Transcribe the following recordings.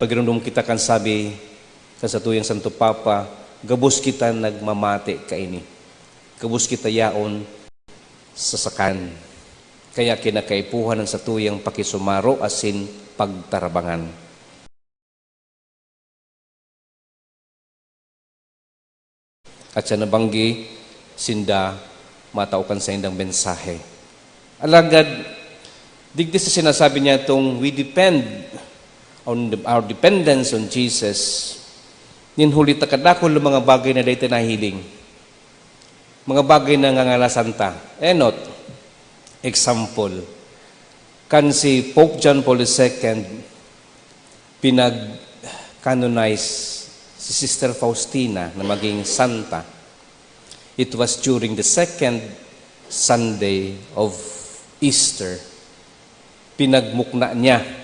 Pagrinundom kita kan sabi sa tuyang Santo Papa, gabos kita nagmamati kaini. Gabos kita yaon sa sakan. Kaya kinakaipuhan ng satuyang pakisumaro asin pagtarabangan. At siya nabanggi, sinda mataukan sa indang mensahe. Alagad, digdi sa sinasabi niya itong we depend on our dependence on Jesus. Ninhuli takadakol mga bagay na dayta nahiling. Mga bagay na ngangalasanta. Enot, example, kan si Pope John Paul II pinag-canonize si Sister Faustina na maging santa. It was during the second Sunday of Easter. Pinagmukna niya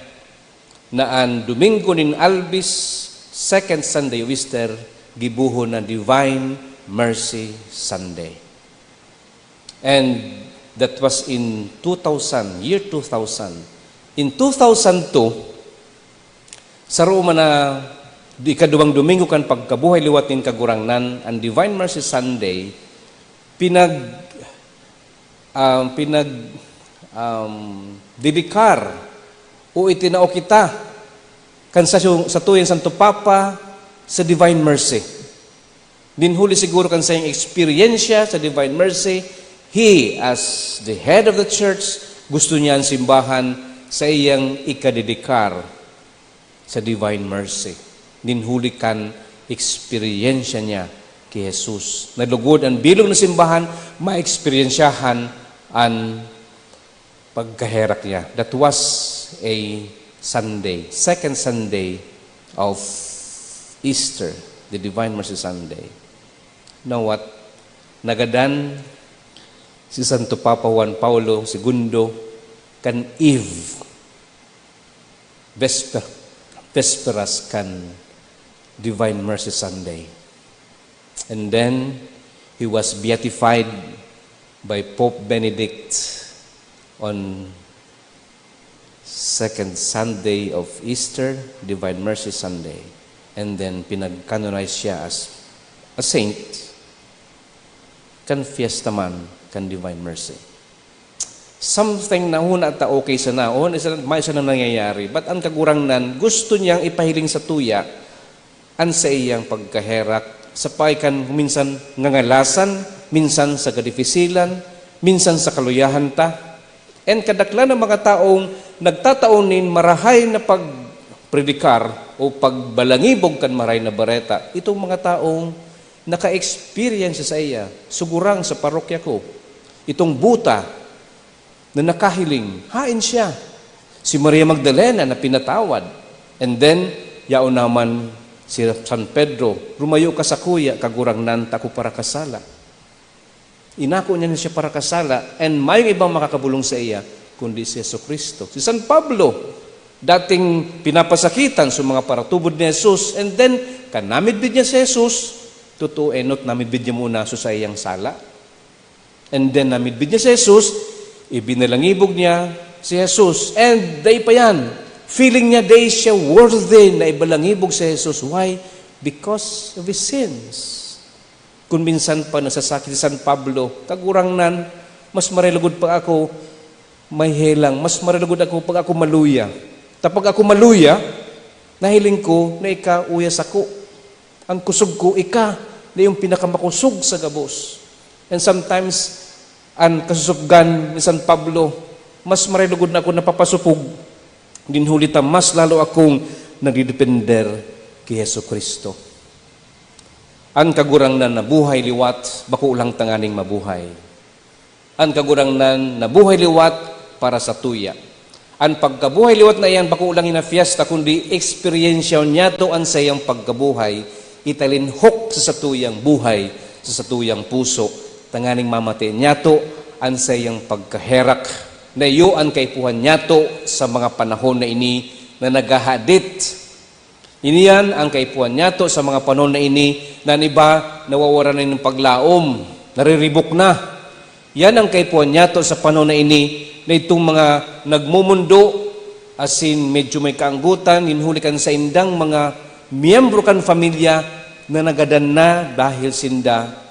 na ang Domingo nin Albis, second Sunday of Easter, gibuho na Divine Mercy Sunday. And that was in 2000, year 2000. In 2002, sa Roma na ikaduwang Domingo kan pagkabuhay liwat nin kagurangnan, ang Divine Mercy Sunday, dedikar o itinao kita kan sa tuyang Santo Papa sa Divine Mercy. Dinhuli siguro kan sa iyong eksperyensya sa Divine Mercy, he as the head of the church, gusto niya ang simbahan sa iyang ikadedikar sa Divine Mercy. Dinhuli kan eksperyensya niya kay Jesus. Nalugod ang bilog na simbahan, ma-eksperyensyahan ang pagkaherak niya. That was a Sunday, second Sunday of Easter, the Divine Mercy Sunday. Now what? Nagadan si Santo Papa Juan Paulo II kan Eve, Vesperas kan Divine Mercy Sunday. And then, he was beatified by Pope Benedict on second Sunday of Easter, Divine Mercy Sunday. And then, pinag-canonize siya as a saint, kan fiesta man, kan Divine Mercy. Something na huna at okay sa naon, may isa na nangyayari. But ang kagurangnan, gusto niyang ipahiling sa tuya, an sa iyang pagkaherak, sapay kan minsan ngangalasan, minsan sa kadifisilan, minsan sa kaluyahan ta. And kadaklan ng mga taong nagtataonin marahay na pagpredikar o pagbalangibog kan marahay na bareta, itong mga taong naka-experience sa iya, sugurang sa parokya ko, itong buta na nakahiling, hain siya. Si Maria Magdalena na pinatawad. And then, yaon naman si San Pedro, rumayo ka sa kuya, kagurangnan tako para kasala. Inako niya na siya para kasala, and mayong ibang makakabulong sa iya, kundi si Jesucristo. Si San Pablo, dating pinapasakitan sa mga paratubod ni Jesus, and then, kanamid bid niya si Jesus, totoo enot, namid bid niya muna sa iyang sala. And then, namid bid niya si Jesus, ibinalangibog niya si Jesus, and day pa yan, feeling niya day siya worthy na ibalangibog sa Jesus. Why? Because of his sins. Kung minsan pa nasasakit si San Pablo, kagurangnan, mas marilagod pa ako, may helang, mas marilagod ako pag ako maluya. Tapag ako maluya, nahiling ko na ika uyas ako. Ang kusog ko, ika, na yung pinakamakusog sa gabos. And sometimes, ang kasusubgan ni San Pablo, mas marilagod na ako napapasupog. Dinhulita, mas lalo akong nagdidepender kay Yesu Kristo. Ang kagurangnan na buhay liwat, bako ulang tanganing mabuhay. Ang kagurangnan na buhay liwat para sa tuya. Ang pagkabuhay liwat na iyan, bako ulang ina fiesta, kundi eksperyensya niya to ang sayang pagkabuhay, italinhok sa satuyang buhay, sa satuyang puso, tanganing mamati niya to ang sayang pagkaherak, na iyo ang kaipuhan niyato sa mga panahon na ini na naghahadit. Iniyan ang kaipuhan niyato sa mga panahon na ini na iba nawawala na ng paglaom, nariribok na. Yan ang kaipuhan niyato sa panahon na ini na itong mga nagmumundo asin medyo may kaanggutan, inhuli kan sa indang mga miyembro kan familia na nagadan na dahil sinda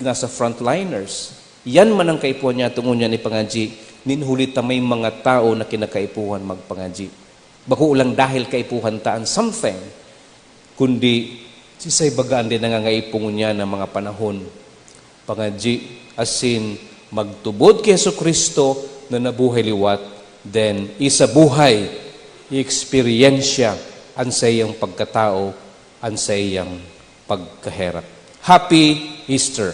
nasa frontliners. Yan man ang kaipuhan niya tungo niya ni pangaji, ninhuli ta may mga tao na kinakaipuhan magpangaji. Bako ulang dahil kaipuhan taan something, kundi sisay bagaan din nangangaipungon niya ng mga panahon. Pangaji, asin magtubod kay Jesucristo na nabuhay liwat, then isa buhay, i-experiensya ang sa iyang pagkatao, ang sa iyang pagkaherap. Happy Easter!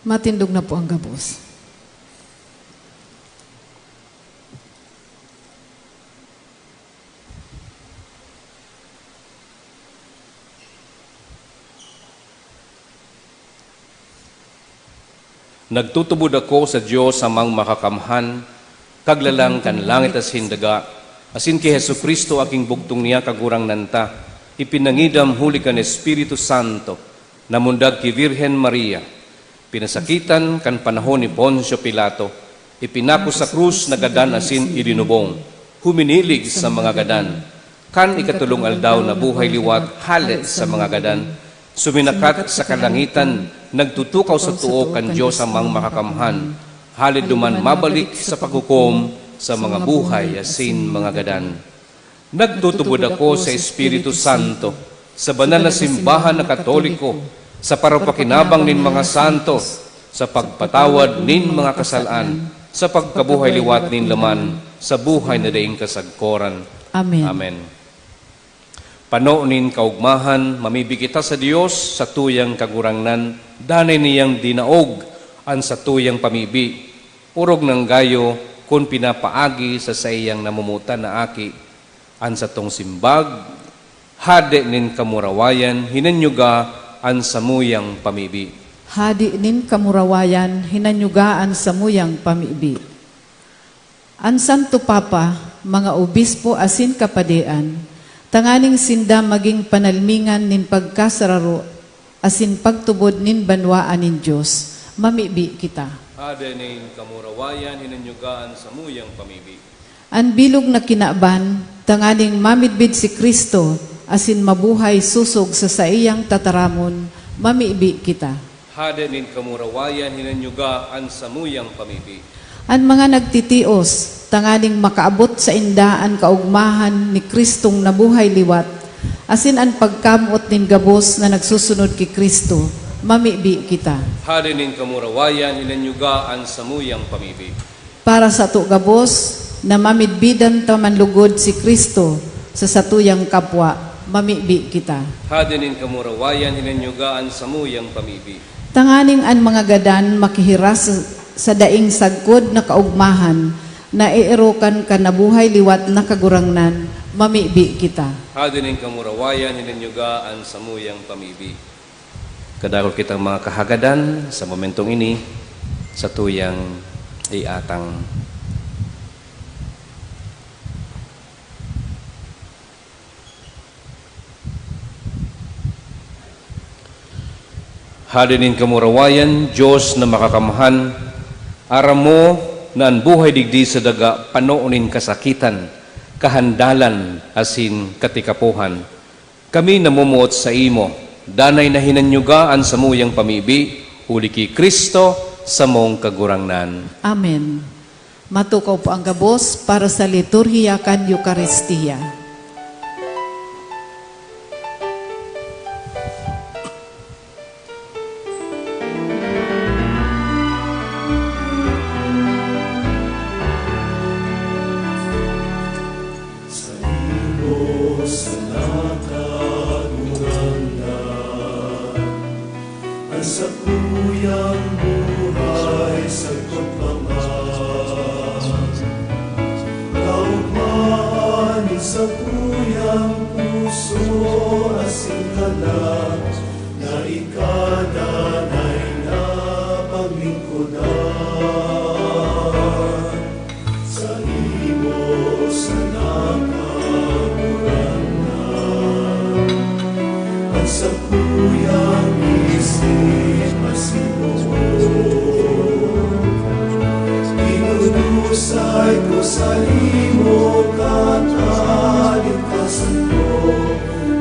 Matindog na po ang gabos. Nagtutubod ako sa Diyos amang makakamhan, kaglalang kan langit as hindaga, asin kay Jesucristo aking bugtong niya kagurang nanta, ipinangidam huli kan Espiritu Santo, namundag ki Virgen Maria, pinasakitan kan panahon ni Poncio Pilato, ipinako sa krus na gadan asin irinubong, huminilig sa mga gadan, kan ikatulong aldaw na buhay liwat halit sa mga gadan, suminakat sa kalangitan, nagtutukaw sa tuo kan Diyos amang makakamhan, halid duman mabalik sa paghukom sa mga buhay asin mga gadan. Nagtutubod ako sa Espiritu Santo, sa banal na simbahan na Katoliko, sa parapakinabang nin mga santo, sa pagpatawad nin mga kasalaan, sa pagkabuhay liwat nin laman, sa buhay na daing kasagkoran. Amen. Amen. Panoonin kaugmahan, mamibigita sa Diyos sa tuyang kagurangnan, danay niyang dinaog ang sa tuyang pamibi. Urog ng gayo, kung pinapaagi sa iyang namumutan na aki, an sa tong simbag, hade nin kamurawayan, hinanyuga an samuyang pamibi. Hadi nin kamurawayan, hinanyugaan sa muyang pamibi. An Santo Papa, mga obispo asin kapadian, tanganing sinda maging panalmingan nin pagkasararo, asin pagtubod nin banwaan nin Diyos, mamibi kita. Hade nin kamurawayan, hinanyugaan sa muyang pamibi. An bilog na kinaban, tanganing mamidbid si Kristo, asin mabuhay susog sa saiyang tataramon, mamibi kita. Hade nin kamurawayan, hinanyugaan sa muyang pamibi. An mga nagtitios, tanganing makaabot sa indaan kaugmahan ni Kristong nabuhay liwat, asin an pagkamot nin gabos na nagsusunod ki Kristo, mamibi kita. Hade nin kamurawayan, hinanyugaan sa muyang pamibi. Para sa to gabos, na mamidbidan ta manlugod si Kristo sa satuyang kapwa, mamibi kita. Hade nin kamurawayan, hinanyugaan sa muyang pamibi. Tanganing an mga gadan makihiras sa daing sagkod na kaugmahan, na iirokan ka nabuhay liwat na kagurangnan, mamibi kita. Hade nin kamurawayan, hinanyugaan sa muyang pamibi. Kadakol kitang mga kahagadan sa momentong ini, sa tuyang iatang. Hade nin kamurawayan, Diyos na makakamhan, aram mo na ang buhay digdi sa daga, panoonin kasakitan, kahandalan, asin katikapuhan. Kami namumuot sa imo, danay na hinanyugaan sa muyang pamibi, uli ki Kristo sa mong kagurangnan. Amen. Matukaw po ang gabos para sa liturhiya kan Eucharistia. Sa tuyang buhay sa pagpamahal, kaugmahan sa tuyang puso asin kalag, na ikadanay na paglingkudan. Sa imo sa nakagurangnan, at sa tuyang isip masinod, sa imo katalikasan ko,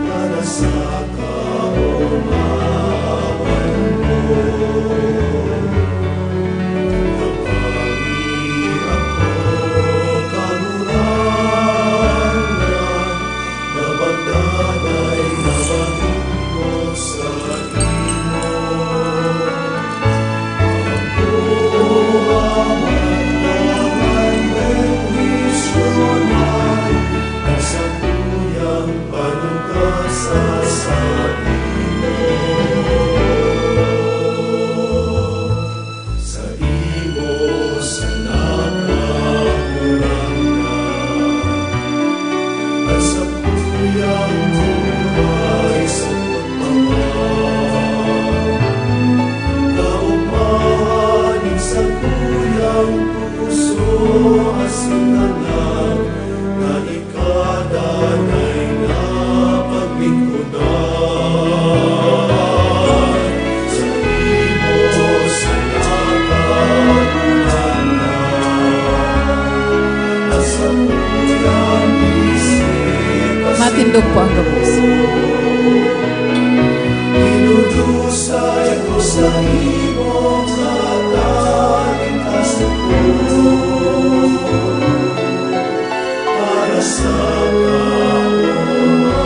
para sa kaumawan mo. Napanghi ako karurangan, nabagdanay nabagin ko sa imo. Matindog po ang gabos. Inudusay ko sa imo katalikasan ko, para sa kaumawan mo.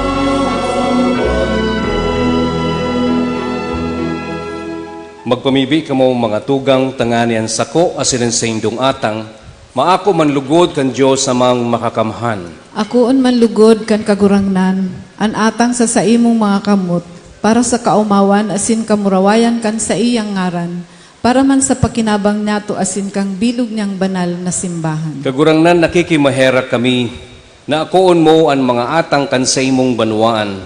Magpamibi kamo mga tugang tanganian sako asin sa indong atang, maako manlugod kan Dios sa mga makakamhan. Akoon man lugod kan kagurangnan, an atang sa imong mga kamot, para sa kaumawan asin kamurawayan kan sa iyang ngaran, para man sa pakinabang nato asin kang bilog niyang banal na simbahan. Kagurangnan nakikimahera kami, na akoon mo ang mga atang kan sa imong banwaan.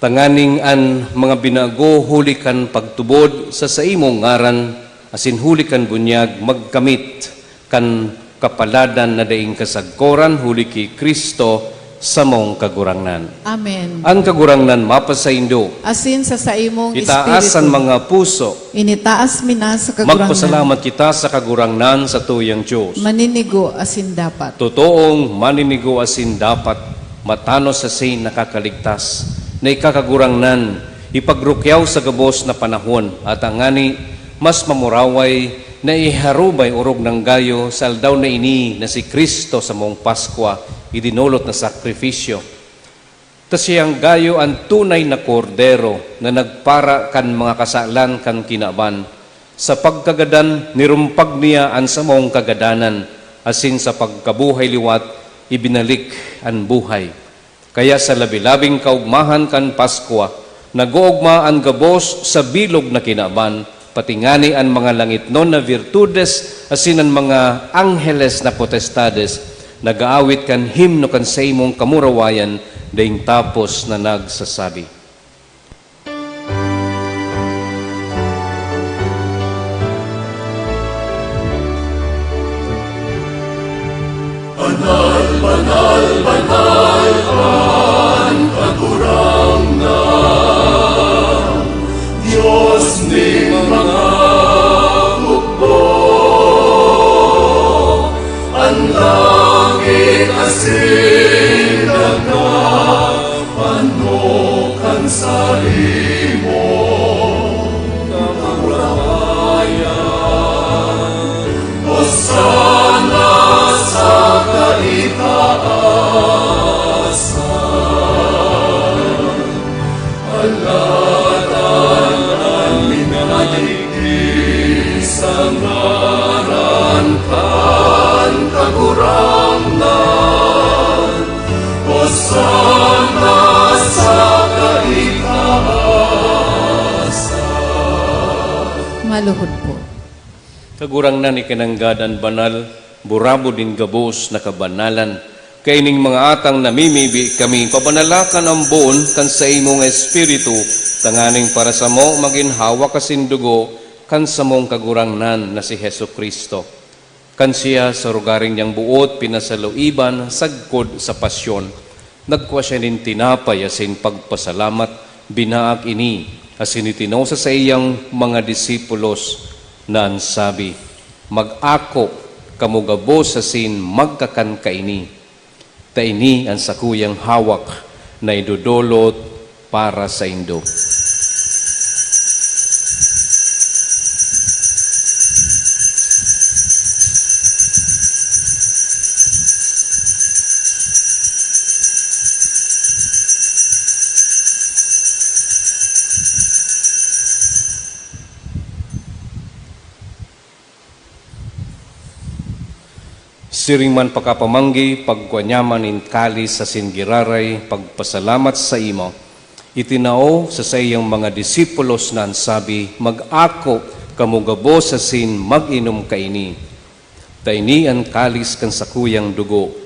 Tanganing an mga binago huli kan pagtubod sa imong ngaran, asin huli kan bunyag magkamit kan kapaladan na daing kasagkoran huli ki Kristo sa mong kagurangnan. Amen. Ang kagurangnan mapasaindo, Asin sa imong itaas ang espiritu, mga puso, initaas mina sa kagurangnan, magpasalamat kita sa kagurangnan sa tuyang Diyos. maninigo asin dapat. Totoong maninigo asin dapat matano sa sin nakakaligtas na ikakagurangnan ipagrukyaw sa gabos na panahon at angani mas mamuraway na iharubay urog ng gayo sa aldaw na ini na si Kristo sa mong Paskwa idinulot na sakrifisyo. Ta siyang gayo ang tunay na kordero na nagpara kan mga kasalan kan kinaban. Sa pagkagadan nirumpag niya ang samong kagadanan, asin sa pagkabuhay liwat ibinalik ang buhay. Kaya sa labi-labing kaugmahan kan Paskwa, nag-uugma ang gabos sa bilog na kinaban, patingani ang mga langit non na virtudes, asin ang mga angheles na potestades, nag-aawit kan himno kan sa imong kamurawayan, daing tapos na nagsasabi. Banal, banal, banal ang kagurangnan, Diyos ni mga hukbo. Ang langit asin nagpanukan sa imo kamurawayan. Hosana sa kaitaasan, alatan ang minanigdi sa ngaran kan kagurangnan. Hosana sa kaitaasan. Maluhod po. Kagurangnan ikinanggadan banal, burabo din gabos na kabanalan. Kaining mga atang namimibi kami, pabanalakan ang buon kan sa imong espiritu, tanganing para sa mo maginhawa kasindugo kan sa mong kagurangnan na si Heso Kristo. Kan siya sa rugaring niyang buot, pinasaluiban, sagkod sa pasyon. Nagkwa siya nin tinapay asin pagpasalamat, binaak ini, asin itinosa sa iyang mga disipulos na ansabi, mag-ako kamugabo sa sin magkakan kaini. Taini ang sakuyang hawak na idudulot para sa Indo. Siring man pakapamanggi, pagkuanyaman in kali sa singiraray, pagpasalamat sa imo, itinao sa sayang mga disipulos na ansabi, mag-ako kamugabo sa sin mag-inom kaini. Taini ang kalis kan sakuyang dugo,